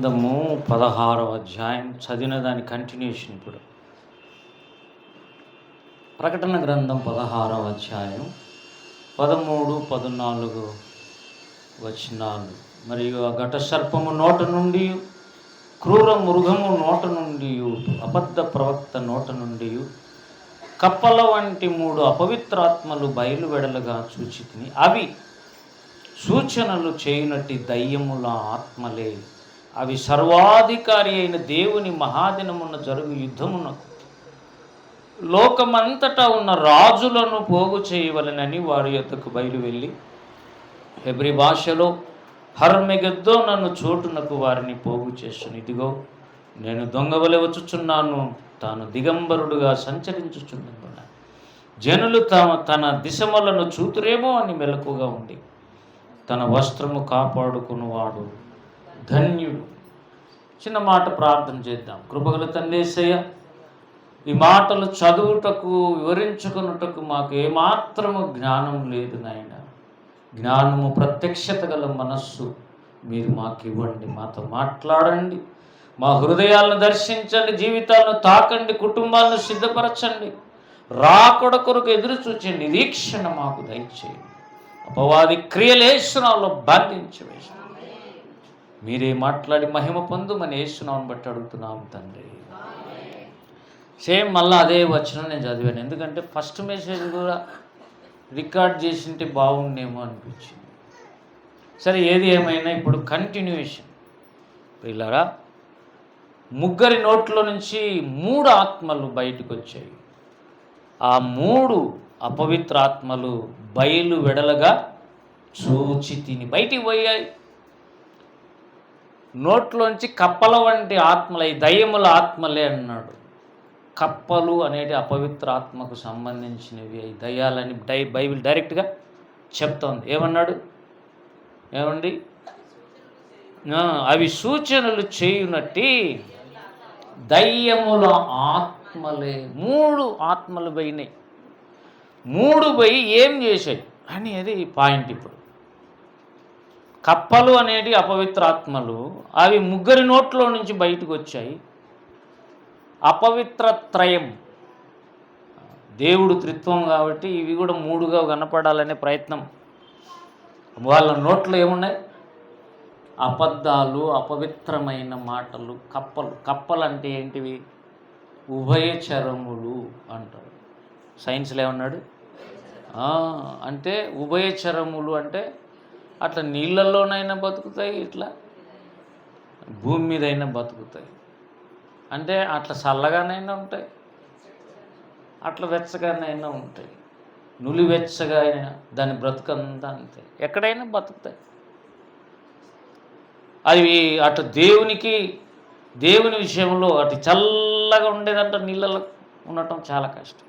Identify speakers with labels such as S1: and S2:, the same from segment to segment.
S1: గ్రంథము 16వ అధ్యాయం చదివిన దాని కంటిన్యూషన్. ఇప్పుడు ప్రకటన గ్రంథం 16వ అధ్యాయం 13, 14 వచనాలు. మరియు ఆ ఘట సర్పము నోట నుండి, క్రూర మృగము నోట నుండి, అబద్ధ ప్రవక్త నోట నుండి కప్పల వంటి 3 అపవిత్రాత్మలు బయలువెడలుగా చూచితిని. అవి సూచనలు చేయునట్టి దయ్యముల ఆత్మలే. అవి సర్వాధికారి అయిన దేవుని మహాదినమున జరుగు యుద్ధమునకు లోకమంతటా ఉన్న రాజులను పోగు చేయవలెనని వారి యొద్దకు బయలువెళ్ళి హెబ్రీ భాషలో హర్మెగెద్దో నన్ను చోటునకు వారిని పోగు చేస్తును. ఇదిగో నేను దొంగవలె వచ్చుచున్నాను, తాను దిగంబరుడుగా సంచరించుచున్నందున జనులు తన దిశమలను చూతురేమో అని మెలకుగా ఉండి తన వస్త్రము కాపాడుకునివాడు ధన్యుడు. చిన్న మాట ప్రార్థన చేద్దాం. కృపగల తండ్రి యేసయ్య, ఈ మాటలు చదువుటకు వివరించుకున్నటకు మాకు ఏమాత్రము జ్ఞానం లేదు నాయన. జ్ఞానము, ప్రత్యక్షత గల మనస్సు మీరు మాకు ఇవ్వండి. మాతో మాట్లాడండి, మా హృదయాలను దర్శించండి, జీవితాలను తాకండి, కుటుంబాలను సిద్ధపరచండి, రాకడ కొరకు ఎదురు చూచే నిరీక్షణ మాకు దయచేయండి. అపవాది క్రియలేసునాలో బంధించి వేసి మీరే మాట్లాడి మహిమ పొందుమని యేసునామమును బట్టి అడుగుతున్నాము తండ్రి. సేమ్ మళ్ళీ అదే వచనం నేను చదివాను, ఎందుకంటే ఫస్ట్ మెసేజ్ కూడా రికార్డ్ చేసింటే బాగుండేమో అనిపించింది. సరే, ఏది ఏమైనా ఇప్పుడు కంటిన్యూషన్. పిల్లరా, 3 నోట్లో నుంచి 3 ఆత్మలు బయటకు వచ్చాయి. ఆ 3 అపవిత్ర ఆత్మలు బయలు వెడలగా చూచితిని, బయటికి పోయాయి. నోట్లోంచి కప్పల వంటి ఆత్మలు, ఈ దయ్యముల ఆత్మలే అన్నాడు. కప్పలు అనేది అపవిత్ర ఆత్మకు సంబంధించినవి, ఈ దయ్యాలని బైబిల్ డైరెక్ట్గా చెప్తోంది. ఏమన్నాడు? ఏమండి? అవి సూచనలు చేయునట్టి దయ్యముల ఆత్మలే. 3 ఆత్మలు పోయినాయి. 3 పోయి ఏం చేశాయి అని అది పాయింట్. ఇప్పుడు కప్పలు అనేది అపవిత్ర ఆత్మలు, అవి 3 నోట్లో నుంచి బయటకు వచ్చాయి. అపవిత్ర త్రయం, దేవుడు త్రిత్వం కాబట్టి ఇవి కూడా 3గా కనపడాలనే ప్రయత్నం. వాళ్ళ నోట్లో ఏమున్నాయి? అబద్ధాలు, అపవిత్రమైన మాటలు. కప్పలు అంటే ఏంటివి? ఉభయచరములు అంటారు. సైన్స్లో ఏమన్నాడు అంటే ఉభయచరములు అంటే అట్లా నీళ్ళల్లోనైనా బతుకుతాయి, ఇట్లా భూమి మీదైనా బతుకుతాయి. అంటే అట్లా చల్లగానైనా ఉంటాయి, అట్లా వెచ్చగానైనా ఉంటాయి. నులివెచ్చగా అయినా దాని బ్రతుకంతా అంతే, ఎక్కడైనా బతుకుతాయి. అవి అటు దేవుని విషయంలో అటు చల్లగా ఉండేదంట నీళ్ళలో ఉండటం చాలా కష్టం.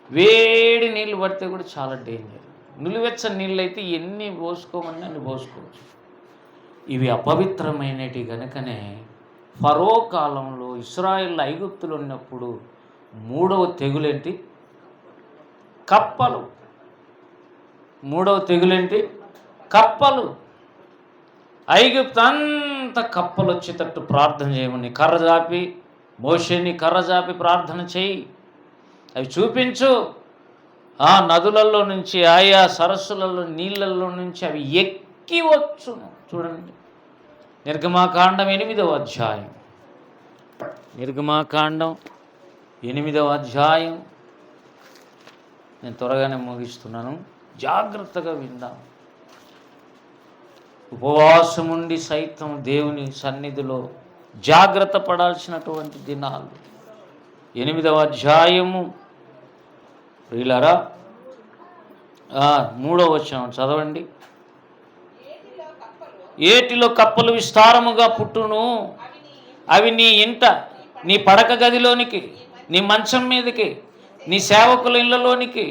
S1: వేడి నీళ్ళు పడితే కూడా చాలా డేంజర్. నులివెచ్చని నీళ్ళు అయితే ఎన్ని పోసుకోమని అన్ని పోసుకోవచ్చు. ఇవి అపవిత్రమైనవి కనుకనే ఫరో కాలంలో ఇశ్రాయేల్ ఐగుప్తులు ఉన్నప్పుడు 3వ తెగులేంటి? కప్పలు. 3వ తెగులేంటి? కప్పలు. ఐగుప్తు అంతా కప్పలు వచ్చేటట్టు ప్రార్థన చేయమని మోషేని కర్ర జాపి ప్రార్థన చేయి, అవి చూపించు. ఆ నదులలో నుంచి, ఆయా సరస్సులలో నీళ్ళల్లో నుంచి అవి ఎక్కి వచ్చును. చూడండి, నిర్గమాకాండం 8వ అధ్యాయం. నిర్గమాకాండం 8వ అధ్యాయం. నేను త్వరగానే ముగిస్తున్నాను, జాగ్రత్తగా విందాం. ఉపవాసముండి సైతం దేవుని సన్నిధిలో జాగ్రత్త పడాల్సినటువంటి దినాలు. 8వ అధ్యాయము ప్రియులారా, 3వ వచనం చదవండి. ఏటిలో కప్పలు విస్తారముగా పుట్టును, అవి నీ ఇంట, నీ పడక గదిలోనికి, నీ మంచం మీదకి, నీ సేవకుల ఇళ్ళలోనికి,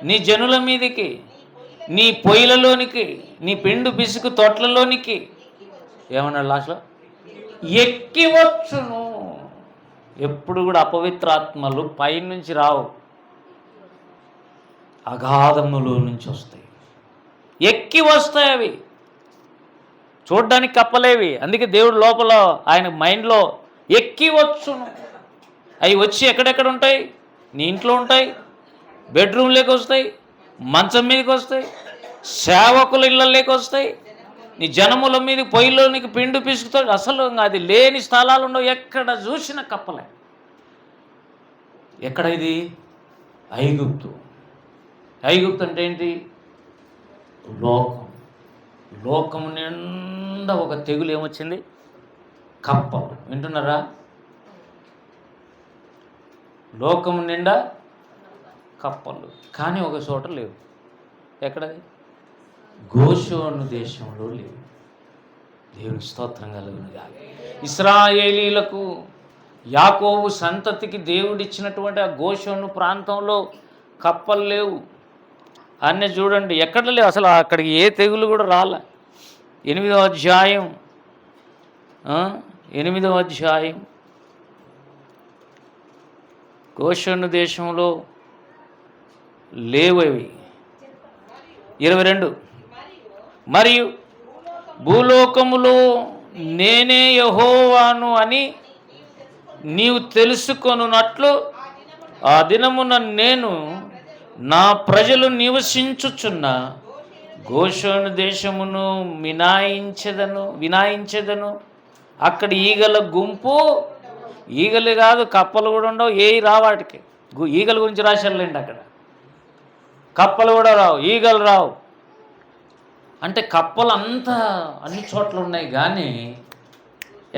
S1: నీ జనుల మీదకి, నీ పొయ్యిలలోనికి, నీ పిండు పిసుకు తొట్లలోనికి ఏమన్నాడు లాస్ట్లో? ఎక్కి వచ్చును. ఎప్పుడు కూడా అపవిత్ర ఆత్మలు పైనుంచి రావు, అగాధములో నుంచి వస్తాయి, ఎక్కి వస్తాయి. అవి చూడ్డానికి కప్పలేవి. అందుకే దేవుడు లోపల ఆయన మైండ్లో ఎక్కి వచ్చును. అవి వచ్చి ఎక్కడెక్కడ ఉంటాయి? నీ ఇంట్లో ఉంటాయి, బెడ్రూమ్లోకి వస్తాయి, మంచం మీదకి వస్తాయి, సేవకుల ఇళ్ళలోకి వస్తాయి, నీ జనముల మీద పొయ్యిలో నీకు పిండి పిసుకుతాడు. అసలు అది లేని స్థలాలు ఉండవు. ఎక్కడ చూసిన కప్పలే. ఎక్కడ ఇది? ఐగుప్తు. ఐగుప్తు అంటే ఏంటి? లోకం. లోకము నిండా ఒక తెగులు ఏమొచ్చింది? కప్పలు. వింటున్నారా? లోకము నిండా కప్పలు. కానీ ఒక చోట లేవు. ఎక్కడది? గోషోను దేశంలో లేవు. దేవునికి స్తోత్రం కలుగునుగా. ఇశ్రాయేలీలకు, యాకోబు సంతతికి దేవుడిచ్చినటువంటి ఆ గోషోను ప్రాంతంలో కప్పలు లేవు. అన్నీ చూడండి, ఎక్కడ లేవు అసలు. అక్కడికి ఏ తెగులు కూడా రాలే. 8వ అధ్యాయం 8వ అధ్యాయం గోషోను దేశంలో లేవవి. 22 మరియు భూలోకములో నేనే యెహోవాను అని నీవు తెలుసుకొనున్నట్లు ఆ దినమున నేను నా ప్రజలు నివసించుచున్న గోషోను దేశమును వినాయించెదను. అక్కడ ఈగల గుంపు, ఈగలు కాదు కప్పలు కూడా ఉండవు, ఏవి రావాటికి. ఈగల గురించి రాశారులేండి అక్కడ. కప్పలు కూడా రావు, ఈగలు రావు. అంటే కప్పలు అంతా అన్ని చోట్ల ఉన్నాయి, కానీ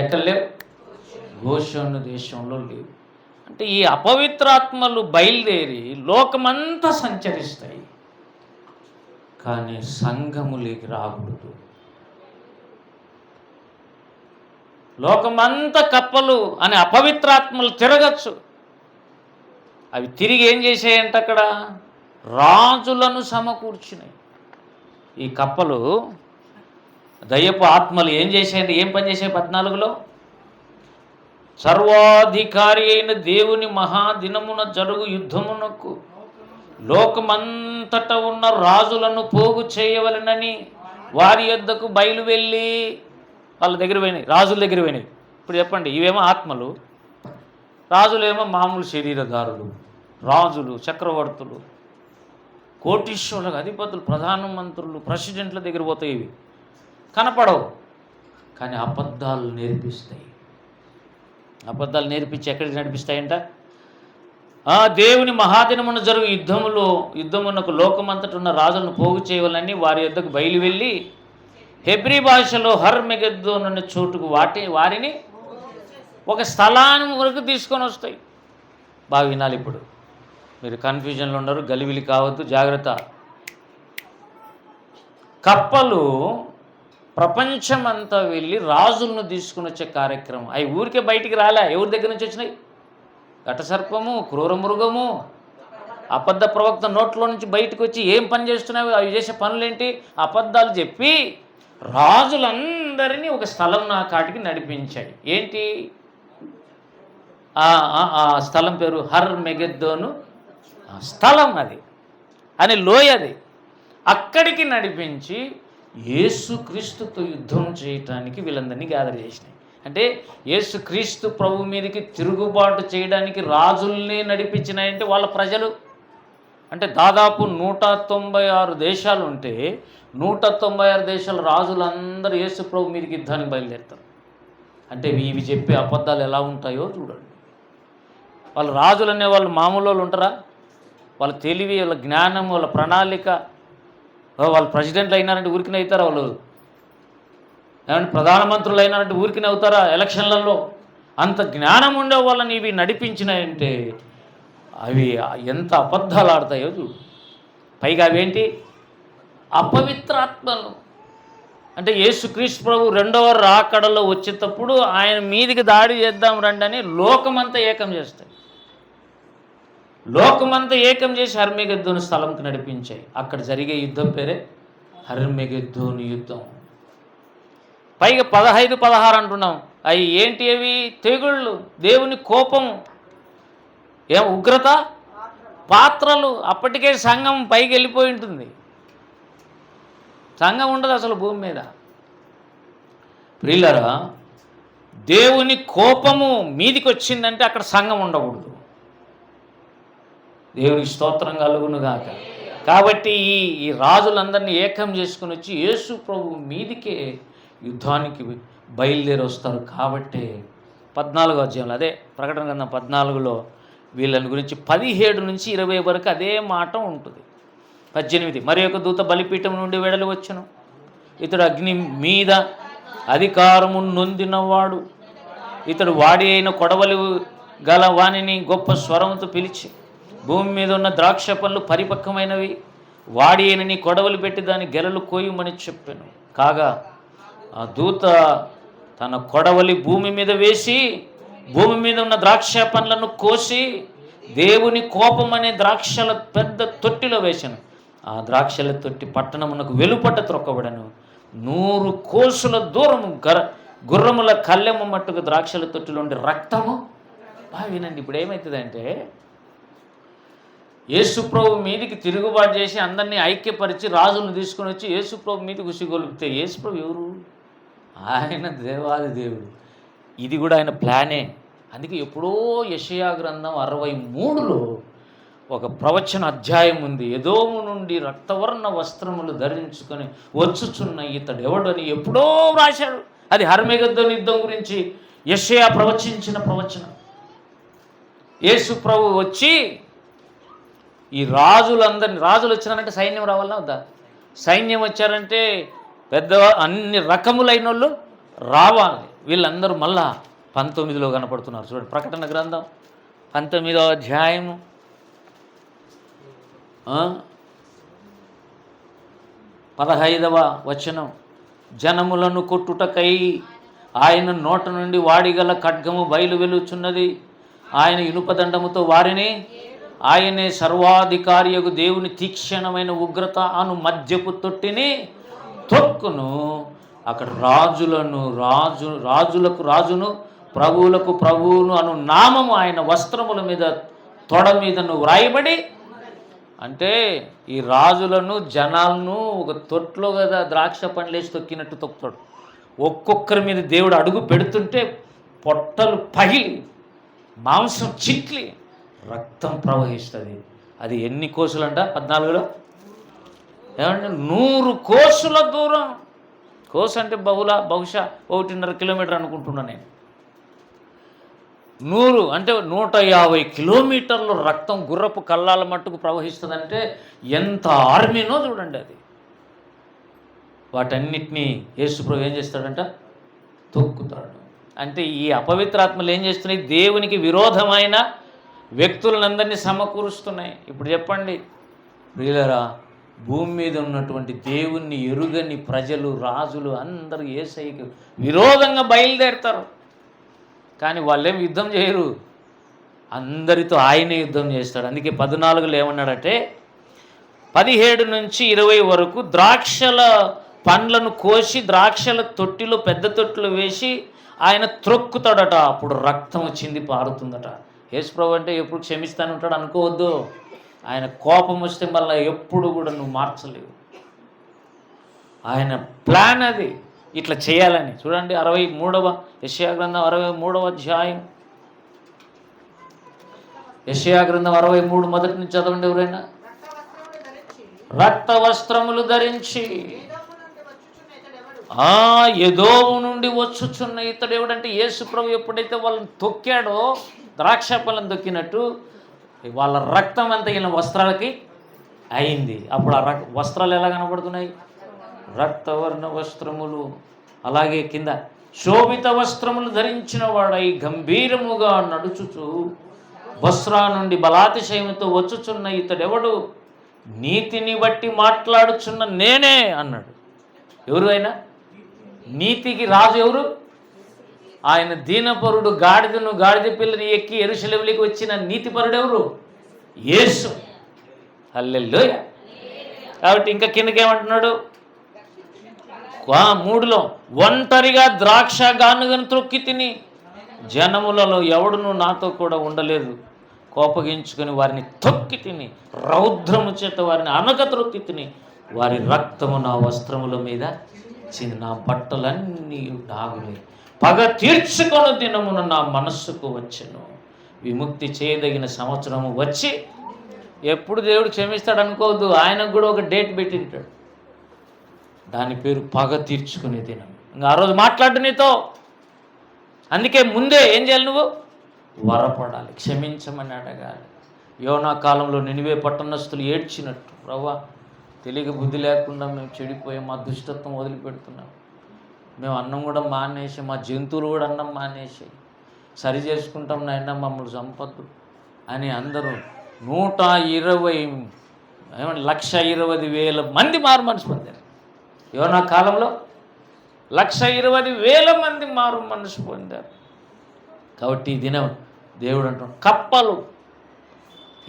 S1: ఎక్కడ లేవు? గోషోను దేశంలో లేవు. అంటే ఈ అపవిత్రాత్మలు బయలుదేరి లోకమంతా సంచరిస్తాయి, కానీ సంఘములోకి రాకూడదు. లోకమంతా కప్పలు అనే అపవిత్రాత్మలు తిరగచ్చు. అవి తిరిగి ఏం చేసాయంటే అక్కడ రాజులను సమకూర్చినాయి. ఈ కప్పలు, దయ్యపు ఆత్మలు ఏం చేసాయంటే, ఏం పని చేసాయి? 14లో సర్వాధికారి అయిన దేవుని మహాదినమున జరుగు యుద్ధమునకు లోకమంతట ఉన్న రాజులను పోగు చేయవలెనని వారి యొద్దకు బయలు వెళ్ళి వాళ్ళ దగ్గర పోయినాయి, రాజుల దగ్గర పోయినాయి. ఇప్పుడు చెప్పండి, ఇవేమో ఆత్మలు, రాజులేమో మామూలు శరీరధారులు. రాజులు, చక్రవర్తులు, కోటీశ్వరులకు అధిపతులు, ప్రధానమంత్రులు, ప్రెసిడెంట్ల దగ్గర పోతాయి. ఇవి కనపడవు, కానీ అబద్ధాలు నేర్పిస్తాయి. అబద్ధాలు నేర్పించి ఎక్కడికి నడిపిస్తాయంట? దేవుని మహాదినమున జరుగు యుద్ధమునకు లోకమంతట ఉన్న రాజులను పోగు చేయవాలని వారి యొద్దకు బయలు వెళ్ళి హెబ్రీ భాషలో హర్మెగెద్దోను అనే చోటుకు వారిని ఒక స్థలాన్ని వరకు తీసుకొని వస్తాయి. బాగా వినాలి. ఇప్పుడు మీరు కన్ఫ్యూజన్లో ఉన్నారు, గలిబిలి కావద్దు, జాగ్రత్త. కప్పలు ప్రపంచమంతా వెళ్ళి రాజులను తీసుకుని వచ్చే కార్యక్రమం. అవి ఊరికే బయటికి రాలే. ఎవరి దగ్గర నుంచి వచ్చినాయి? ఘటసర్పము, క్రూర మృగము, అబద్ధ ప్రవక్త నోట్లో నుంచి బయటకు వచ్చి ఏం పని చేస్తున్నాయి? అవి చేసే పనులేంటి? అబద్ధాలు చెప్పి రాజులందరినీ ఒక స్థలం నా కాటికి నడిపించాయి. ఏంటి ఆ స్థలం పేరు? హర్మెగెద్దోను స్థలం. అది అని లోయ. అది అక్కడికి నడిపించి యేసుక్రీస్తుతో యుద్ధం చేయటానికి వీళ్ళందరినీ గ్యాదర్ చేసినాయి. అంటే యేసుక్రీస్తు ప్రభు మీదకి తిరుగుబాటు చేయడానికి రాజుల్ని నడిపించినాయంటే వాళ్ళ ప్రజలు. అంటే దాదాపు 196 దేశాలు ఉంటే 196 దేశాల రాజులందరూ యేసు ప్రభు మీదకి యుద్ధానికి బయలుదేరుతారు. అంటే ఇవి చెప్పే అబద్ధాలు ఎలా ఉంటాయో చూడండి. వాళ్ళ రాజులు అనే వాళ్ళు మామూలు వాళ్ళు ఉంటారా? వాళ్ళ తెలివి, వాళ్ళ జ్ఞానం, వాళ్ళ ప్రణాళిక, వాళ్ళు ప్రెసిడెంట్లు అయినారంటే ఊరికినే అవుతారా? వాళ్ళు ఏమంటే ప్రధానమంత్రులు అయినారంటే ఊరికినే అవుతారా ఎలక్షన్లలో? అంత జ్ఞానం ఉండే వాళ్ళని ఇవి నడిపించినాయంటే అవి ఎంత అబద్ధాలు ఆడతాయో చూడు. పైగా అవేంటి? అపవిత్రాత్మలు. అంటే యేసుక్రీస్తు ప్రభు రెండవ రాకడలో వచ్చేటప్పుడు ఆయన మీదికి దాడి చేద్దాం రండి అని లోకమంతా ఏకం చేస్తాయి. లోకమంతా ఏకం చేసి హర్మెగెద్దోను స్థలంకి నడిపించాయి. అక్కడ జరిగే యుద్ధం పేరే హర్మెగెద్దోను యుద్ధం. పైగా 15, 16 అంటున్నాం. అవి ఏంటి? అవి తెగుళ్ళు, దేవుని కోపం, ఉగ్రత, పాత్రలు. అప్పటికే సంఘం పైకి వెళ్ళిపోయి ఉంటుంది. సంఘం ఉండదు అసలు భూమి మీద. ప్రియులారా, దేవుని కోపము మీదికి వచ్చిందంటే అక్కడ సంఘం ఉండకూడదు. దేవునికి స్తోత్రం కలుగును గాక. కాబట్టి ఈ రాజులందరినీ ఏకం చేసుకుని వచ్చి యేసు ప్రభు మీదికే యుద్ధానికి బయలుదేరి వస్తారు. కాబట్టి 14వ అధ్యాయంలో, అదే ప్రకటన గ్రంథం 14లో వీళ్ళని గురించి 17 నుంచి 20 వరకు అదే మాట ఉంటుంది. 18, మరి ఒక దూత బలిపీఠం నుండి వెడలి వచ్చును, ఇతడు అగ్ని మీద అధికారము నొందినవాడు, ఇతడు వాడి అయిన కొడవలి గల వాణిని గొప్ప స్వరంతో పిలిచి, భూమి మీద ఉన్న ద్రాక్ష పళ్ళు పరిపక్వమైనవి, వాడి అయిన నీ కొడవలు పెట్టి దాని గెలలు కోయమని చెప్పాను. కాగా ఆ దూత తన కొడవలి భూమి మీద వేసి భూమి మీద ఉన్న ద్రాక్ష పండ్లను కోసి దేవుని కోపం అనే ద్రాక్షల పెద్ద తొట్టిలో వేశాను. ఆ ద్రాక్షల తొట్టి పట్టణమునకు వెలుపట త్రొక్కబడను. 100 కోసుల దూరము గుర్రముల కళ్ళెమ్మ మట్టుకు ద్రాక్షల తొట్టిలో ఉండే రక్తము. వినండి, ఇప్పుడు ఏమవుతుందంటే, యేసుప్రభు మీదికి తిరుగుబాటు చేసి అందరినీ ఐక్యపరిచి రాజులను తీసుకుని వచ్చి యేసుప్రభు మీదకి ఉసిగొలిపితే యేసుప్రభు ఎవరు? ఆయన దేవాది దేవుడు. ఇది కూడా ఆయన ప్లానే. అందుకే ఎప్పుడో యెషయా గ్రంథం 63లో ఒక ప్రవచన అధ్యాయం ఉంది. ఎదోము నుండి రక్తవర్ణ వస్త్రములు ధరించుకొని వచ్చుచున్న ఇతడు ఎవడని ఎప్పుడో రాశాడు. అది హర్మగెద్దోను యుద్ధం గురించి యెషయా ప్రవచించిన ప్రవచనం. యేసు ప్రభు వచ్చి ఈ రాజులు వచ్చినారంటే సైన్యం రావాలా వద్దా? సైన్యం వచ్చారంటే పెద్ద అన్ని రకములైన వాళ్ళు రావాలి. వీళ్ళందరూ మళ్ళా 19లో కనపడుతున్నారు. చూడండి, ప్రకటన గ్రంథం 19వ అధ్యాయము 15వ వచనం. జనములను కొట్టుటకై ఆయన నోట నుండి వాడిగల ఖడ్గము బయలు వెలుచున్నది. ఆయన ఇనుపదండముతో వారిని, ఆయనే సర్వాధికారియగు దేవుని తీక్షణమైన ఉగ్రత అను మద్యపు తొట్టిని తొక్కును. అక్కడ రాజులకు రాజును, ప్రభువులకు ప్రభువును అను నామము ఆయన వస్త్రముల మీద తొడ మీదను వ్రాయబడి. అంటే ఈ రాజులను జనాలను ఒక తొట్లో కదా ద్రాక్ష పండ్లేసి తొక్కినట్టు తొక్కుతాడు. ఒక్కొక్కరి మీద దేవుడు అడుగు పెడుతుంటే పొట్టలు పగిలి మాంసం చిట్లి రక్తం ప్రవహిస్తుంది. అది ఎన్ని కోసులంట? 14లో ఏమంటే 100 కోసుల దూరం. కోసు అంటే బహుశా 1.5 కిలోమీటర్ అనుకుంటున్నాను నేను. 100 అంటే 150 కిలోమీటర్లు రక్తం గుర్రపు కళ్ళాల మట్టుకు ప్రవహిస్తుందంటే ఎంత ఆర్మీనో చూడండి. అది వాటన్నిటినీ యేసుప్రభు ఏం చేస్తాడంట? తొక్కుతాడు. అంటే ఈ అపవిత్రాత్మలు ఏం చేస్తున్నాయి? దేవునికి విరోధమైన వ్యక్తులందరినీ సమకూరుస్తున్నాయి. ఇప్పుడు చెప్పండి ప్రియులారా, భూమి మీద ఉన్నటువంటి దేవుణ్ణి ఎరుగని ప్రజలు, రాజులు అందరూ యేసయ్యకి విరోధంగా బయలుదేరుతారు. కానీ వాళ్ళేం యుద్ధం చేయరు, అందరితో ఆయనే యుద్ధం చేస్తాడు. అందుకే 14లో ఏమన్నాడంటే, 17 నుంచి 20 వరకు ద్రాక్షల పండ్లను కోసి ద్రాక్షల తొట్టిలో పెద్ద తొట్టిలో వేసి ఆయన త్రొక్కుతాడట. అప్పుడు రక్తం వచ్చింది పారుతుందట. యేసుప్రభు అంటే ఎప్పుడు క్షమిస్తాను ఉంటాడు అనుకోవద్దు. ఆయన కోపం వస్తే మళ్ళీ ఎప్పుడు కూడా నువ్వు మార్చలేవు. ఆయన ప్లాన్ అది, ఇట్లా చేయాలని. చూడండి 63వ యెషయా గ్రంథం 63వ అధ్యాయం. యెషయా గ్రంథం 63 మొదటి నుంచి చదవండి ఎవరైనా. రక్త వస్త్రములు ధరించి ఎదోము నుండి వచ్చుచున్న ఇతడు ఎవడంటే యేసుప్రభు ఎప్పుడైతే వాళ్ళని తొక్కాడో ద్రాక్ష పళ్ళను తొక్కినట్టు వాళ్ళ రక్తం అంతా ఈయన వస్త్రాలకి అయింది. అప్పుడు ఆ వస్త్రాలు ఎలా కనబడుతున్నాయి? రక్తవర్ణ వస్త్రములు. అలాగే కింద శోభిత వస్త్రములు ధరించిన వాడై గంభీరముగా నడుచుచు బస్రా నుండి బలాతిశయముతో వచ్చుచున్న ఇతడెవడు? నీతిని బట్టి మాట్లాడుచున్న నేనే అన్నాడు. ఎవరు ఆయన? నీతికి రాజు ఎవరు? ఆయన దీనపరుడు. గాడిద పిల్లని ఎక్కి యెరూషలేములోకి వచ్చిన నీతిపరుడు ఎవరు? యేసు. హల్లెలూయా. కాబట్టి ఇంకా కిందకేమంటున్నాడు? 3లో ఒంటరిగా ద్రాక్ష గానుగను త్రొక్కి తిని జనములలో ఎవడును నాతో కూడా ఉండలేదు. కోపగించుకొని వారిని తొక్కి తిని రౌద్రము చేత వారిని అనక త్రొక్కి తిని వారి రక్తము నా వస్త్రముల మీద నా బట్టలన్నీ డాగులే, పగ తీర్చుకొను దినమున నా మనస్సుకు వచ్చెను. విముక్తి చేయదగిన సంవత్సరము వచ్చి, ఎప్పుడు దేవుడు క్షమిస్తాడు అనుకోవద్దు, ఆయనకు కూడా ఒక డేట్ పెట్టింటాడు. దాని పేరు పగ తీర్చుకునే దినం. ఇంకా ఆ రోజు మాట్లాడు నీతో. అందుకే ముందే ఏం చేయాలి? నువ్వు వరపడాలి, క్షమించమని అడగాలి. యోనా కాలంలో నినివే పట్టణస్థులు ఏడ్చినట్టు, ప్రభువా తెలియక బుద్ధి లేకుండా మేము చెడిపోయాం, మా దుష్టత్వం వదిలిపెడుతున్నాం, మేము అన్నం కూడా మానేసి, మా జంతువులు కూడా అన్నం మానేసి సరి చేసుకుంటాం, నాయన మమ్మల్ని సంపద్దు అని అందరూ 120,000 మంది మారు మనసు పొందారు. యోనా కాలంలో 120,000 మంది మారు మనసు పొందారు. కాబట్టి ఈ దినం దేవుడు అంటున్నాడు, కప్పలు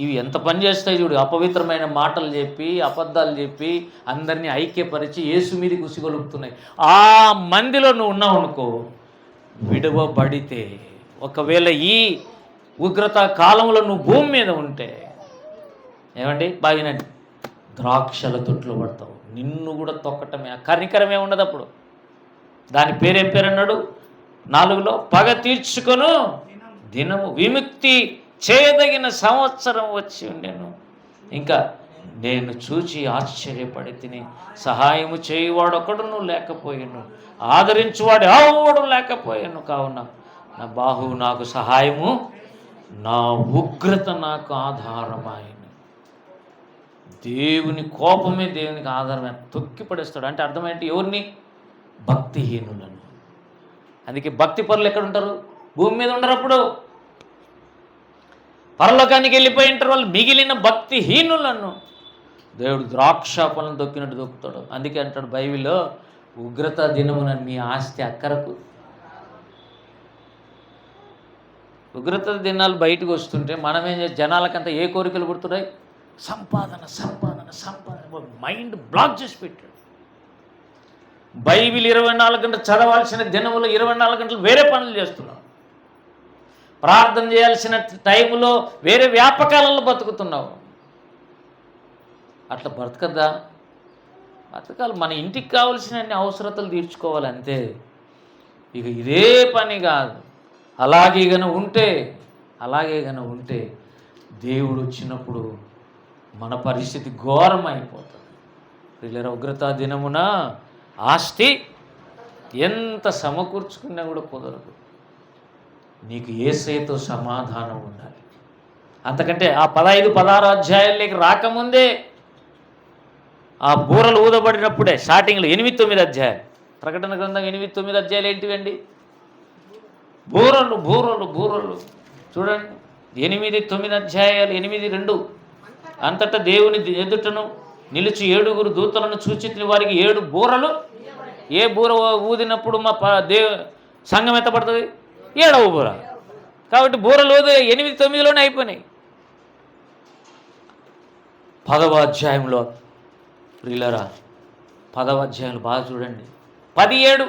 S1: ఇవి ఎంత పని చేస్తాయి చూడు. అపవిత్రమైన మాటలు చెప్పి, అబద్ధాలు చెప్పి, అందరినీ ఐక్యపరిచి యేసు మీదకి ఉసిగొలుపుతున్నాయి. ఆ మందిలో నువ్వు ఉన్నావు అనుకో, విడవబడితే, ఒకవేళ ఈ ఉగ్రత కాలంలో నువ్వు భూమి మీద ఉంటే ఏమండి బాగినండి, ద్రాక్షల తొట్లు పడతావు. నిన్ను కూడా తొక్కటమే, కనికరమే ఉండదు అప్పుడు. దాని పేరేం పేరు అన్నాడు 4లో? పగ తీర్చుకొను దినము, విముక్తి చేయదగిన సంవత్సరం వచ్చి ఉండెను. ఇంకా నేను చూచి ఆశ్చర్యపడి తిని, సహాయము చేయువాడు ఒకడును లేకపోయాను, ఆదరించువాడు ఎవడు లేకపోయాను. కావున నా బాహువు నాకు సహాయము, నా ఉగ్రత నాకు ఆధారమాయను. దేవుని కోపమే దేవునికి ఆధారమైన తొక్కి పడేస్తాడు. అంటే అర్థమేంటి? ఎవరిని? భక్తిహీనులను. అందుకే భక్తి పరులు ఎక్కడ ఉంటారు? భూమి మీద ఉండరు. అప్పుడు పరలోకానికి వెళ్ళిపోయి ఉంటారు వాళ్ళు. మిగిలిన భక్తిహీనులను దేవుడు ద్రాక్ష పళ్ళను దొక్కినట్టు దొక్కుతాడు. అందుకే అంటాడు బైబిల్లో, ఉగ్రత దినమున మీ ఆస్తి అక్కరకు. ఉగ్రత దినాలు బయటకు వస్తుంటే మనమేం చేసి జనాలకంతా ఏ కోరికలు పుడుతున్నాయి? సంపాదన, సంపాదన, సంపాదన. మైండ్ బ్లాక్ చేసి పెట్టాడు. బైబిల్ 24 గంటలు చదవాల్సిన దినములో 24 గంటలు వేరే పనులు చేస్తున్నావు. ప్రార్థన చేయాల్సిన టైంలో వేరే వ్యాపకాలలో బతుకుతున్నావు. అట్లా బ్రతకద్దా? బతకాలి. మన ఇంటికి కావాల్సిన అన్ని అవసరతలు తీర్చుకోవాలి అంతే. ఇక ఇదే పని కాదు. అలాగే గన ఉంటే దేవుడు వచ్చినప్పుడు మన పరిస్థితి ఘోరమైపోతుంది. పిల్లల ఉగ్రత దినమున ఆస్తి ఎంత సమకూర్చుకున్నా కూడా కుదరదు. నీకు యేసయ్యతో సమాధానం ఉండాలి. అంతకంటే ఆ 15-16 అధ్యాయాల్లోకి రాకముందే, ఆ బూరలు ఊదబడినప్పుడే స్టార్టింగ్లో 8-9 అధ్యాయాలు, ప్రకటన గ్రంథం 8-9 అధ్యాయాలు ఏంటివండి? బూరలు బూరలు బూరలు. చూడండి, 8-9 అధ్యాయాలు. 8-2 అంతటా దేవుని ఎదుటను నిలిచి 7 దూతలను సూచించిన వారికి 7 బూరలు. ఏ బూర ఊదినప్పుడు మా సంఘం ఎత్తపడుతుంది? 7వ బూర. కాబట్టి బూరలు 8-9లోనే అయిపోయినాయి. 10వ అధ్యాయంలో ప్రియులారా, 10వ అధ్యాయంలో బాగా చూడండి. 17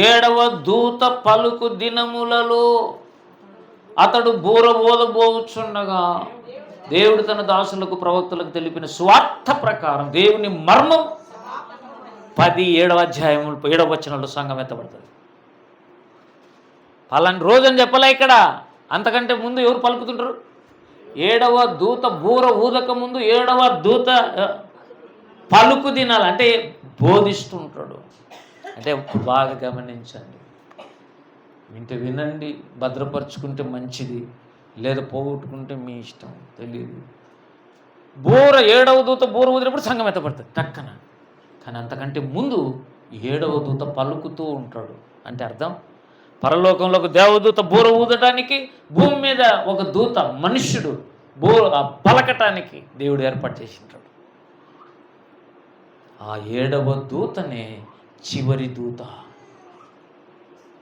S1: 7వ దూత పలుకు దినములలో అతడు బూర ఊదబోచుండగా దేవుడు తన దాసులకు ప్రవక్తలకు తెలిపిన స్వార్థ ప్రకారం దేవుని మర్మం 7వ అధ్యాయం 7వ వచనంలో సంఘం ఎత్తబడుతుంది. పలాని రోజని చెప్పలే ఇక్కడ. అంతకంటే ముందు ఎవరు పలుకుతుంటారు? 7వ దూత బూర ఊదక ముందు 7వ దూత పలుకు దినాలు అంటే బోధిస్తుంటాడు. అంటే బాగా గమనించండి, వింటే వినండి, భద్రపరుచుకుంటే మంచిది, లేదా పోగొట్టుకుంటే మీ ఇష్టం, తెలియదు. 7వ దూత బూర ఊదినప్పుడు సంఘం ఎత్తబడుతుంది టక్కన. కానీ అంతకంటే ముందు 7వ దూత పలుకుతూ ఉంటాడు. అంటే అర్థం, పరలోకంలో ఒక దేవదూత బూర ఊదటానికి, భూమి మీద ఒక దూత మనుష్యుడు పలకటానికి దేవుడు ఏర్పాటు చేసి ఉంటాడు. ఆ 7వ దూతనే చివరి దూత.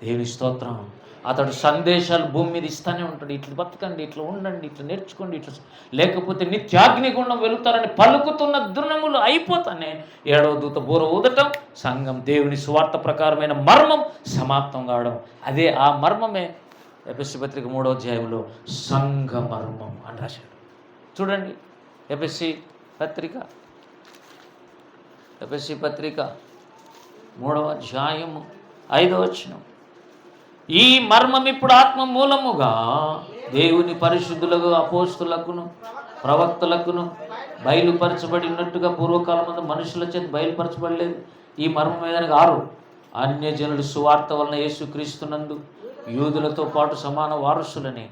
S1: దేవుని స్తోత్రం. అతడు సందేశాలు భూమి మీద ఇస్తూనే ఉంటాడు. ఇట్లా బతకండి, ఇట్లా ఉండండి, ఇట్లా నేర్చుకోండి, ఇట్లా లేకపోతే నిత్యాగ్నిగుండం వెళుతారని పలుకుతున్న దుర్నములు అయిపోతానే 7వ దూత బూర ఊదటం, సంఘం దేవుని సువార్త ప్రకారమైన మర్మం సమాప్తం కావడం. అదే ఆ మర్మమే ఎఫెసీ పత్రిక 3వ అధ్యాయంలో సంఘ మర్మం అని రాశాడు. చూడండి, ఎఫెసీ పత్రిక 3వ అధ్యాయము 5వ వచనం. ఈ మర్మం ఇప్పుడు ఆత్మ మూలముగా దేవుని పరిశుద్ధులకు అపోస్తులకును ప్రవక్తలకును బయలుపరచబడినట్టుగా పూర్వకాలం ముందు మనుషుల చేత బయలుపరచబడలేదు. ఈ మర్మం ఏదనగా 6 అన్యజనులు సువార్త వలన యేసుక్రీస్తునందు యూదులతో పాటు సమాన వారసులని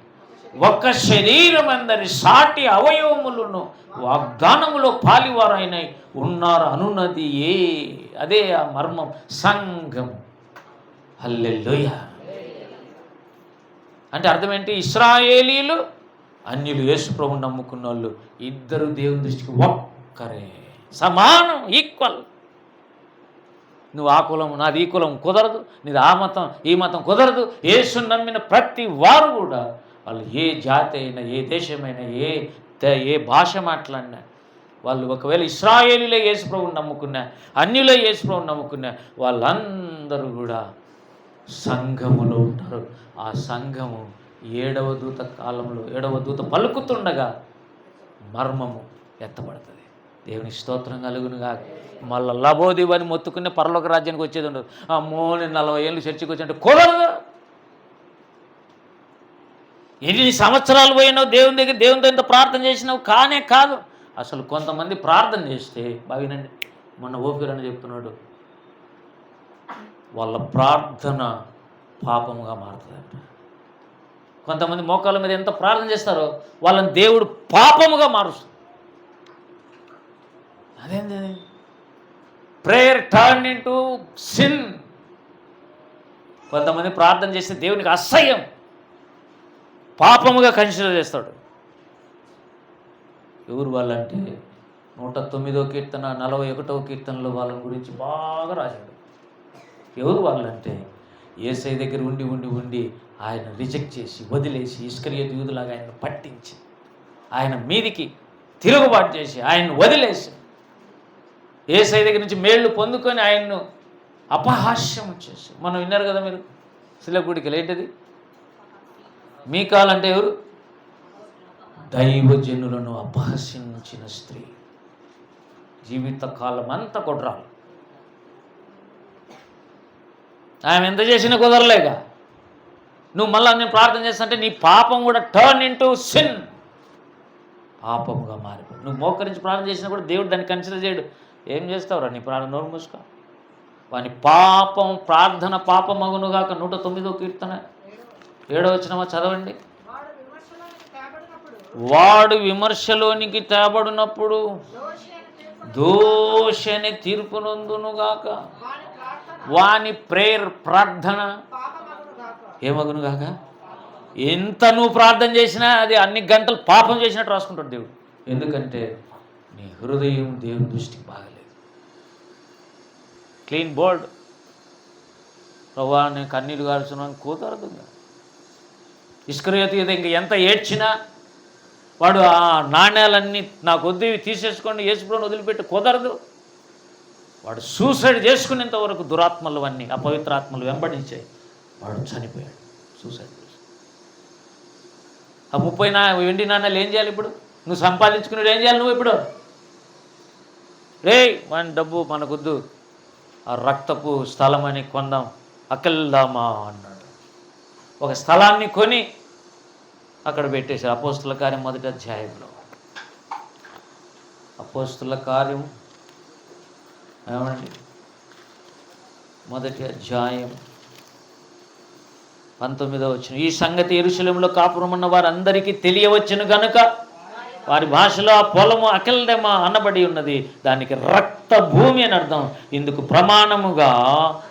S1: ఒక్క శరీరం అందరి సాటి అవయవములను వాగ్దానములో పాలివారైన ఉన్నారు అనున్నది అదే ఆ మర్మం, సంఘం. హల్లెలూయా. అంటే అర్థం ఏంటి? ఇశ్రాయేలీలు అన్యులు యేసు ప్రభువుని నమ్ముకున్న వాళ్ళు ఇద్దరు దేవుని దృష్టికి ఒక్కరే, సమానం, ఈక్వల్. నువ్వు ఆ కులం, నాది ఈ కులం కుదరదు, నీది ఆ మతం ఈ మతం కుదరదు. యేసుని నమ్మిన ప్రతి వారు కూడా వాళ్ళు ఏ జాతి అయినా, ఏ దేశమైనా, ఏ భాష మాట్లాడినా, వాళ్ళు ఒకవేళ ఇశ్రాయేలీలే యేసు ప్రభువుని నమ్ముకున్నా, అన్యులే యేసు ప్రభువుని నమ్ముకున్నా, వాళ్ళందరూ కూడా సంఘములో ఉంటారు. ఆ సంఘము 7వ దూత కాలంలో 7వ దూత పలుకుతుండగా మర్మము ఎత్తబడుతుంది. దేవుని స్తోత్రం కలుగునుగా. మళ్ళీ లబోదివని మొత్తుకునే పరలోక రాజ్యానికి వచ్చేది ఉండదు. అమ్మో నేను 40 ఏళ్ళు చర్చికి వచ్చి కుదరదు. ఎన్ని సంవత్సరాలు పోయినావు దేవుని దగ్గర, దేవునితో ప్రార్థన చేసినావు కానే కాదు. అసలు కొంతమంది ప్రార్థన చేస్తే బాగినండి, మొన్న ఓపిరని చెప్తున్నాడు, వాళ్ళ ప్రార్థన పాపముగా మారుతుందంట. కొంతమంది మోకాళ్ళ మీద ఎంత ప్రార్థన చేస్తారో వాళ్ళని దేవుడు పాపముగా మారుస్తుంది. అదేంటి? Prayer turn into sin. కొంతమంది ప్రార్థన చేస్తే దేవునికి అసహ్యం, పాపముగా కన్సిడర్ చేస్తాడు. ఎవరు వాళ్ళంటే 109వ కీర్తన 41వ కీర్తనలో వాళ్ళని గురించి బాగా రాశాడు. ఎవరు వాళ్ళంటే యేసయ్య దగ్గర ఉండి ఉండి ఉండి ఆయన రిజెక్ట్ చేసి వదిలేసి ఇస్కరియోతు యూదులాగా ఆయన పట్టించి ఆయన మీదికి తిరుగుబాటు చేసి ఆయన్ని వదిలేసి యేసయ్య దగ్గర నుంచి మేళ్ళు పొందుకొని ఆయన్ను అపహాస్యం చేసి, మనం విన్నారు కదా మీరు శిలగుడికి ఏంటిది? మీకాలంటే ఎవరు? దైవజనులను అపహసించిన స్త్రీ. జీవిత కాలం అంతా కొట్రాలి. ఆమె ఎంత చేసినా కుదరలేక నువ్వు మళ్ళీ నేను ప్రార్థన చేస్తుంటే నీ పాపం కూడా టర్న్ ఇంటూ సిన్, పాపముగా మారిపో. నువ్వు మోకరించి ప్రార్థన చేసినా కూడా దేవుడు దాన్ని కన్సిడర్ చేయడు. ఏం చేస్తావురా నీ ప్రార్థన? నోరు మూసుకో. వాని పాపం ప్రార్థన పాపమగునుగాక 109వ కీర్తన 7వ వచనమా చదవండి. వాడు విమర్శలోనికి తేబడినప్పుడు దోషని తీర్పు నొందునుగాక. వాని ప్రేయర్ ప్రార్థన ఏమగునుగాక. ఎంత నువ్వు ప్రార్థన చేసినా అది అన్ని గంటలు పాపం చేసినట్టు రాసుకుంటాడు దేవుడు. ఎందుకంటే నీ హృదయం దేవుని దృష్టికి బాగలేదు. Clean board. ప్రభా నేను కన్నీళ్ళు గారుచున్నాను కుదరదు. ఇస్కరియోతు ఇంక ఎంత ఏడ్చినా వాడు ఆ నాణ్యాలన్నీ నాకు వద్దు తీసేసుకోండి యేసుప్రభువుని వదిలిపెట్టి కుదరదు. వాడు సూసైడ్ చేసుకునేంత వరకు దురాత్మలు అన్నీ అపవిత్రాత్మలు వెంబడించాయి. వాడు చనిపోయాడు, సూసైడ్ చేసి. ఆ 30 వెండి నాణ్యాలు ఏం చేయాలి ఇప్పుడు? నువ్వు సంపాదించుకునేది ఏం చేయాలి? నువ్వు ఇప్పుడు వాని డబ్బు మనకొద్దు, ఆ రక్తపు స్థలం అని కొందాం, అక్కల్దామా అన్నాడు. ఒక స్థలాన్ని కొని అక్కడ పెట్టేశారు. అపోస్తుల కార్యం 1వ అధ్యాయంలో. అపోస్తుల కార్యం ఏమండి 1వ అధ్యాయం 19వ వచనం. ఈ సంగతి యెరూషలేములో కాపురమున్న వారందరికీ తెలియవచ్చును గనుక వారి భాషలో ఆ పొలము అకెల్దెమా అనబడి ఉన్నది. దానికి రక్త భూమి అని అర్థం. ఇందుకు ప్రమాణముగా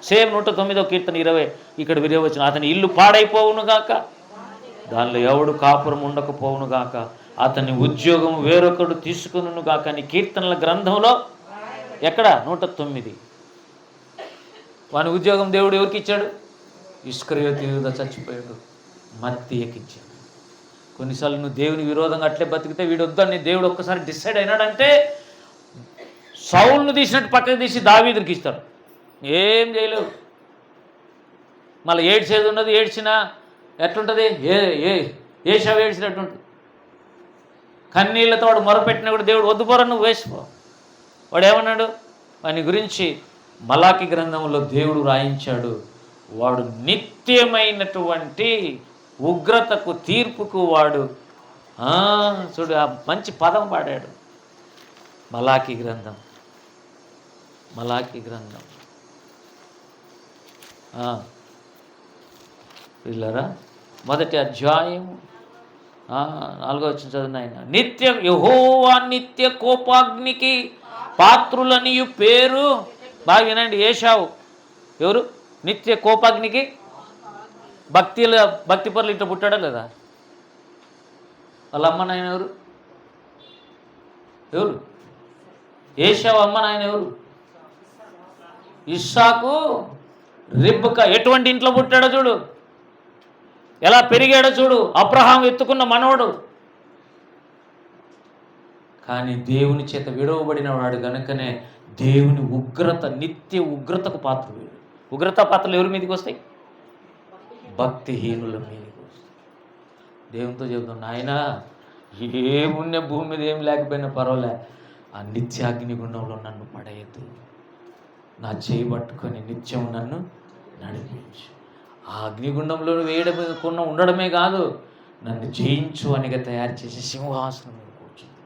S1: సేమ్ 109వ కీర్తన 20 ఇక్కడ విరవచ్చును. అతని ఇల్లు పాడైపోవునుగాక, దానిలో ఎవడు కాపురం ఉండకపోవునుగాక, అతని ఉద్యోగం వేరొకడు తీసుకునుగాక అని కీర్తనల గ్రంథంలో ఎక్కడ 109. వాని ఉద్యోగం దేవుడు ఎవరికి ఇచ్చాడు? ఇస్కరియోతు యూదా చచ్చిపోయాడు, మత్తి ఎక్కించాడు. కొన్నిసార్లు నువ్వు దేవుని విరోధంగా అట్లే బతికితే వీడు వద్దని దేవుడు ఒక్కసారి డిసైడ్ అయినాడంటే సౌలును తీసినట్టు పక్కకు తీసి దావీదుకి ఇస్తాడు. ఏం చేయలేవు. మళ్ళీ ఏడ్చేది ఉన్నది. ఏడ్చినా ఎట్లుంటుంది? ఏషావు ఏడ్చినట్టుంటుంది. కన్నీళ్ళతో వాడు మొరపెట్టినా కూడా దేవుడు వద్దుపోరా నువ్వు వేసిపో. వాడు ఏమన్నాడు? వాని గురించి మలాకి గ్రంథంలో దేవుడు రాయించాడు, వాడు నిత్యమైనటువంటి ఉగ్రతకు తీర్పుకు వాడు చూడు ఆ మంచి పదం పాడాడు. మలాకి గ్రంథం పిల్లరా మొదటి అధ్యాయం 4వ వచనం చదివిన ఆయన, నిత్య యెహోవా నిత్య కోపాగ్నికి పాత్రులనియు పేరు. బాగా వినండి, ఏశావు ఎవరు? నిత్య కోపాగ్నికి భక్తి పరులు ఇట్లా పుట్టాడా లేదా? వాళ్ళ అమ్మ నాయన ఎవరు? ఏశావు అమ్మ నాయన ఎవరు? ఇస్సాకు, రిబ్కా. ఎటువంటి ఇంట్లో పుట్టాడో చూడు, ఎలా పెరిగాడో చూడు. అబ్రహాం ఎత్తుకున్న మనవడు, కానీ దేవుని చేత విడవబడిన వాడు కనుకనే దేవుని ఉగ్రత, నిత్య ఉగ్రతకు పాత్రుడు. ఉగ్రత పాత్రలు ఎవరి మీదకి వస్తాయి? భక్తిహీనుల మీదకి వస్తాయి. దేవునితో చెబుతాం, నాయన ఏమున్న భూమి మీద ఏం లేకపోయినా పర్వాలే, ఆ నిత్యాగ్నిగుండంలో నన్ను పడేయద్దు, నా చేయి పట్టుకొని నిత్యం నన్ను నడిపించు. ఆ అగ్నిగుండంలో వేయడం ఉండడమే కాదు, నన్ను జయించు అనిగా తయారు చేసి సింహాసనం మీద కూర్చుంది.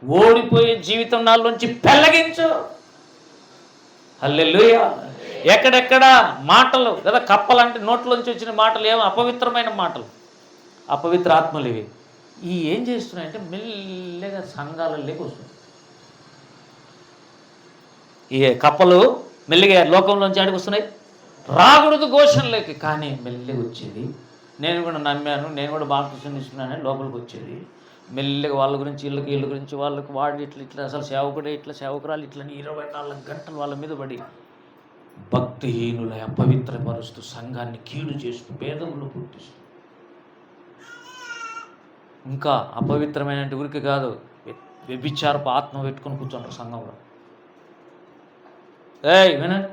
S1: ఓడిపోయే జీవితం నాలోంచి పెళ్ళగించు. హల్లెలూయా. ఎక్కడెక్కడ మాటలు కదా, కప్పలంటే నోట్లోంచి వచ్చిన మాటలు ఏమో అపవిత్రమైన మాటలు, అపవిత్ర ఆత్మలు ఇవి. ఈ ఏం చేస్తున్నాయంటే మెల్లగా సంఘాలలోకి వస్తుంది. ఈ కప్పలు మెల్లిగా లోకంలోంచి ఆడికి వస్తున్నాయి, రాకూడదు ఘోషణలోకి, కానీ మెల్లిగా వచ్చేది. నేను కూడా నమ్మాను, నేను కూడా బాప్తిసం తీసుకున్నానని లోపలికి వచ్చేది. మెల్లిగా వాళ్ళ గురించి వీళ్ళ గురించి వాళ్ళకి వాడు ఇట్లా అసలు సేవకుడే ఇట్లా సేవకురాలు ఇట్లని 24 గంటలు వాళ్ళ మీద పడి భక్తిహీనుల అపవిత్రపరుస్తూ సంఘాన్ని కీడు చేస్తూ పేదవులు పుట్టిస్తూ, ఇంకా అపవిత్రమైన ఊరికి కాదు, వ్యభిచారపు ఆత్మ పెట్టుకొని కూర్చుంటారు సంఘంలో. వినండి,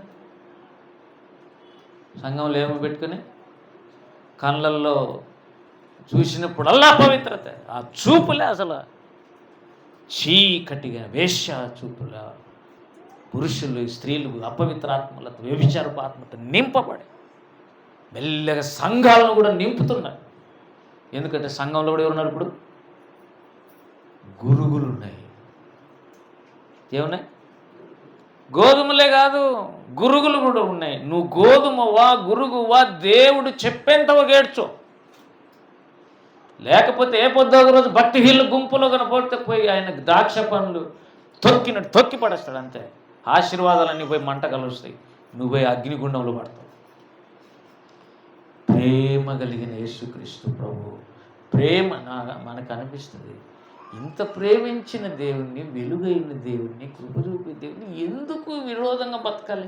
S1: సంఘంలో ఏమో పెట్టుకుని కళ్ళల్లో చూసినప్పుడల్లా పవిత్రత, ఆ చూపులే అసలు చీకటిగా వేశ్య చూపుల పురుషులు స్త్రీలు అపవిత్రాత్మలతో వ్యభిచారపు ఆత్మతో నింపబడి మెల్లగా సంఘాలను కూడా నింపుతున్నారు. ఎందుకంటే సంఘంలో కూడా ఎవరున్నారు? ఇప్పుడు గురుగులు ఉన్నాయి. ఏమున్నాయి? గోధుమలే కాదు, గురుగులు కూడా ఉన్నాయి. నువ్వు గోధుమవా గురుగువా దేవుడు చెప్పేంతవ గేడ్చో, లేకపోతే ఏ పొద్దు ఒక రోజు భక్తిహీనుల గుంపులో కనపడితే పోయి ఆయన ద్రాక్ష పండ్లు తొక్కి పడేస్తాడు అంతే. ఆశీర్వాదాలన్నీ పోయి మంట కలుస్తాయి, నువ్వు పోయి అగ్నిగుండంలో పడతావు. ప్రేమ కలిగిన యేసుక్రీస్తు ప్రభు ప్రేమ మనకు అనిపిస్తుంది, ఇంత ప్రేమించిన దేవుణ్ణి, వెలుగైన దేవుణ్ణి, కృప చూపే దేవుణ్ణి ఎందుకు విరోధంగా బతకాలి?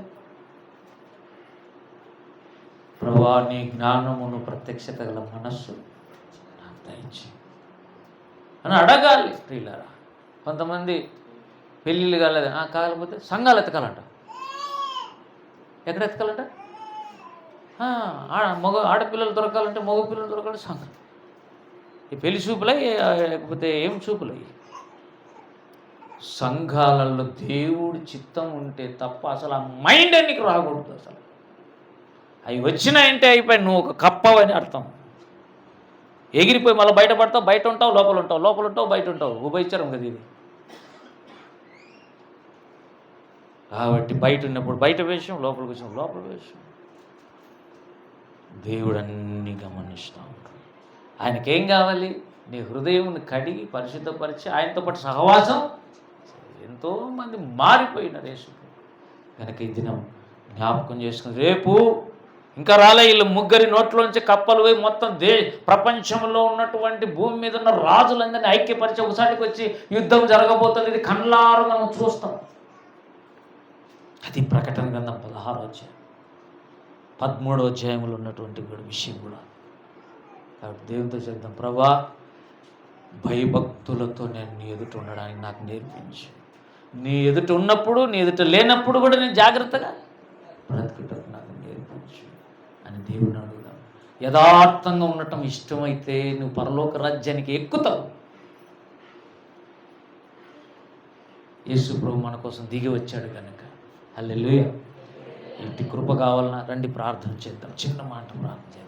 S1: ప్రభువా, నీ జ్ఞానమును ప్రత్యక్షత గల మనస్సు నాకు దయచేయి అని అడగాలి. ప్రియులారా, కొంతమంది పెళ్ళిళ్ళు కాలేదు, కాకపోతే సంఘాలు ఎతకాలంట. ఎక్కడ ఎతకాలంట? ఆడపిల్లలు దొరకాలంటే, మగ పిల్లలు దొరకాలంటే సంఘం. ఈ పెళ్లి చూపులై లేకపోతే ఏం చూపులై? సంఘాలలో దేవుడి చిత్తం ఉంటే తప్ప అసలు ఆ మైండ్ నీకు రాకూడదు. అసలు అవి వచ్చినాయంటే అయిపోయి నువ్వు ఒక కప్పవని అర్థం. ఎగిరిపోయి మళ్ళీ బయటపడతావు, బయట ఉంటావు, లోపల ఉంటావు, లోపల ఉంటావు, బయట ఉంటావు. ఉభయచరం కదా ఇది. కాబట్టి బయట ఉన్నప్పుడు బయట వేషం, లోపలికి వచ్చినప్పుడు లోపల వేషం. దేవుడు అన్నీ గమనిస్తూ ఉంటాడు. ఆయనకేం కావాలి? నీ హృదయంని కడిగి పరిశుద్ధపరిచి ఆయనతో పాటు సహవాసం. ఎంతోమంది మారిపోయినారు యేసు కనుక ఈ దినం జ్ఞాపకం చేసుకుని, రేపు ఇంకా రాలే వీళ్ళు ముగ్గురి నోట్లోంచి కప్పలు పోయి మొత్తం ప్రపంచంలో ఉన్నటువంటి భూమి మీద ఉన్న రాజులందరినీ ఐక్యపరిచి ఒకసారికి వచ్చి యుద్ధం జరగబోతుంది. ఇది కళ్ళారు మనం చూస్తాం. అది ప్రకటన గ్రంథం 16వ అధ్యాయం 13వ అధ్యాయంలో ఉన్నటువంటి విషయం కూడా. కాబట్టి దేవునితో చెప్తాం, ప్రభా భయభక్తులతో నేను నీ ఎదుట ఉండడానికి నాకు నేర్పించు. నీ ఎదుట ఉన్నప్పుడు, నీ ఎదుట లేనప్పుడు కూడా నేను జాగ్రత్తగా బ్రతుకుటకు నాకు నేర్పించు అని దేవుని అడుగుదాం. యథార్థంగా ఉండటం ఇష్టమైతే నువ్వు పరలోక రాజ్యానికి ఎక్కుతావు. యేసు ప్రభు మన కోసం దిగి వచ్చాడు కనుక హల్లెలూయా. ఇంటి కృప కావాలన్నా రండి, ప్రార్థన చేద్దాం. చిన్న మాట ప్రార్థన చేద్దాం.